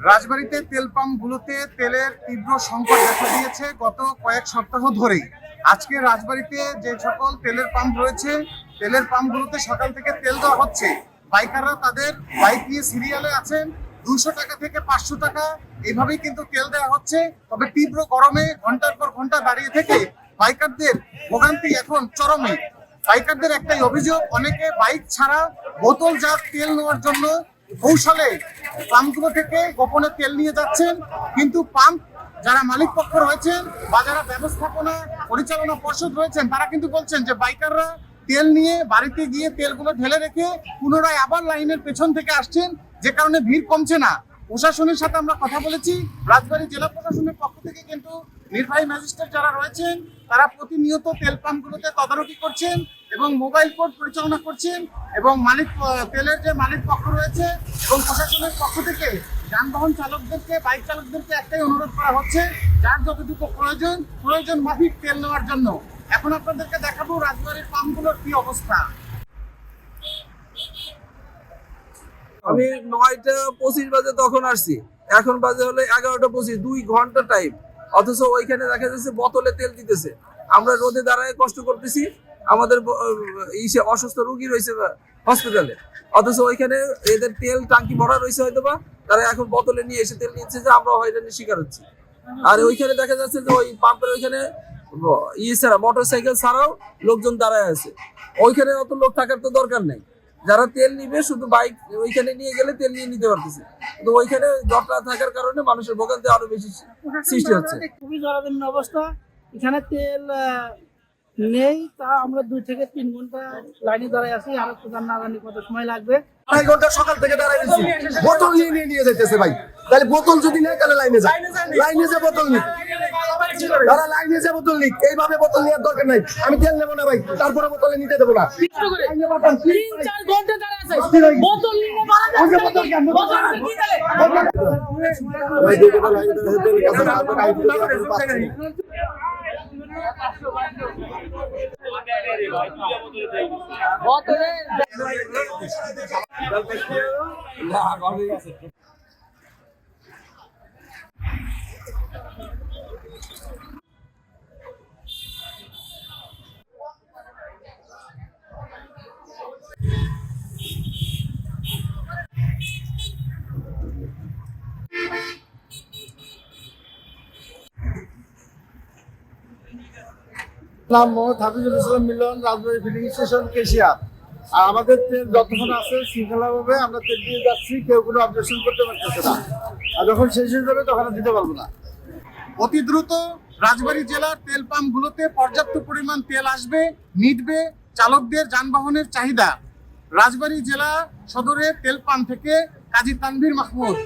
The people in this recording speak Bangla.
রাজবাড়ীতে তেল পাম্পগুলোতে তেলের তীব্র সংকট দেখা দিয়েছে গত কয়েক সপ্তাহ ধরেই। আজকে রাজবাড়ীতে যে সকল তেলের পাম্প রয়েছে, তেলের পাম্পগুলোতে সকাল থেকে তেল দেওয়া হচ্ছে। বাইকাররা তাদের বাইক নিয়ে সিরিয়ালে আছেন। 200 টাকা থেকে 500 টাকা এইভাবেই কিন্তু তেল দেওয়া হচ্ছে। তবে তীব্র গরমে ঘন্টার পর ঘন্টা দাঁড়িয়ে থেকে বাইকারদের ভোগান্তি এখন চরমে। বাইকারদের একটাই অভিযোগ, অনেকে বাইক ছাড়া বোতলজাত তেল নেওয়ার জন্য কৌশলে পাম্পগুলো থেকে গোপনে তেল নিয়ে যাচ্ছেন, কিন্তু পাম্প যারা মালিক পক্ষ রয়েছেন বা যারা ব্যবস্থাপনা পরিচালনা পর্ষদ রয়েছেন তারা কিন্তু বলছেন যে বাইকাররা তেল নিয়ে বাড়িতে গিয়ে তেলগুলো ঢেলে রেখে পুনরায় আবার লাইনের পেছন থেকে আসছেন, যে কারণে ভিড় কমছে না। প্রশাসনের সাথে আমরা কথা বলেছি, রাজবাড়ী জেলা প্রশাসনের পক্ষ থেকে কিন্তু নির্বাহী ম্যাজিস্ট্রেট যারা রয়েছেন তারা প্রতিনিয়ত তেল পাম্পগুলোতে তদারকি করছেন এবং মোবাইল কোর্ট পরিচালনা করছেন, এবং তেলের যে মালিক পক্ষ রয়েছে এবং প্রশাসনের পক্ষ থেকে যানবাহন চালকদেরকে, বাইক চালকদেরকে একটাই অনুরোধ করা হচ্ছে, যার যতটুকু প্রয়োজন মাফিক তেল নেওয়ার জন্য। এখন আপনাদেরকে দেখাবো রাজবাড়ীর পাম্পগুলোর কি অবস্থা। আমি 9:25 বাজে তখন আসছি, এখন বাজে হলো 11:25, 2 ঘন্টা টাইম। অথচ ওইখানে দেখা যাচ্ছে বোতলে তেল দিতেছে। আমরা রোদে দাঁড়ায় কষ্ট করতেছি, আমাদের অসুস্থ রোগী রয়েছে হসপিটালে, অথচ ওইখানে এদের তেল টাঙ্কি ভরা রয়েছে হয়তো বা তারা এখন বোতলে নিয়ে এসে তেল নিচ্ছে, যে আমরা হয়রানির শিকার হচ্ছি। আর ওইখানে দেখা যাচ্ছে যে ওই পাম্পের ওইখানে ছাড়া মোটরসাইকেল ছাড়াও লোকজন দাঁড়ায় আছে। ওইখানে অত লোক থাকার তো দরকার নেই, যারা তেল নিবে শুধু বাইক ওইখানে নিয়ে গেলে তেল নিয়ে নিতে পারতেছে, কিন্তু ওইখানে জটলা থাকার কারণে মানুষের ভোগান্তি আরো বেশি সৃষ্টি হচ্ছে। খুবই জরাজীর্ণ অবস্থা, এখানে তেল নেই, তা আমরা 2 থেকে 3 ঘন্টা লাইনে দাঁড়ায় আছি, আরো প্রধান না জানি কত সময় লাগবে। 2 ঘন্টা সকাল থেকে দাঁড়ায় আছি, বোতল নিয়ে যাইতেছে ভাই। তাহলে বোতল যদি নেই তাহলে লাইনে যে বোতল নিক, তারা লাইনে যে বোতল নিক, এইভাবে বোতল নেওয়ার দরকার নাই। আমি তেল নেবো না ভাই, তারপরে বোতলে নিতে দেবো না। 3-4 ঘন্টা দাঁড়ায় আছে, বোতল নিয়ে মারা যাচ্ছে নাকি? বোতল কি দিলে? নাম মোহাম্মদ হাফিজুল ইসলাম মিলন, রাজবাড়ী ফিলিং স্টেশন কেশিয়ার। আর আমাদের তেল যতক্ষণ আছে শৃঙ্খলাভাবে আমরা তেল দিয়ে যাচ্ছি, কেউ কোনো অবজেকশন করতে পারতেছে না। আর যখন শেষ হয়ে যাবে তখন আর দিতে পারবো না। অতি দ্রুত রাজবাড়ী জেলার তেল পাম্পগুলোতে পর্যাপ্ত পরিমাণ তেল আসবে, মিটবে চালকদের যানবাহনের চাহিদা। রাজবাড়ী জেলা সদরের তেল পাম্প থেকে কাজী তানভীর মাহমুদ।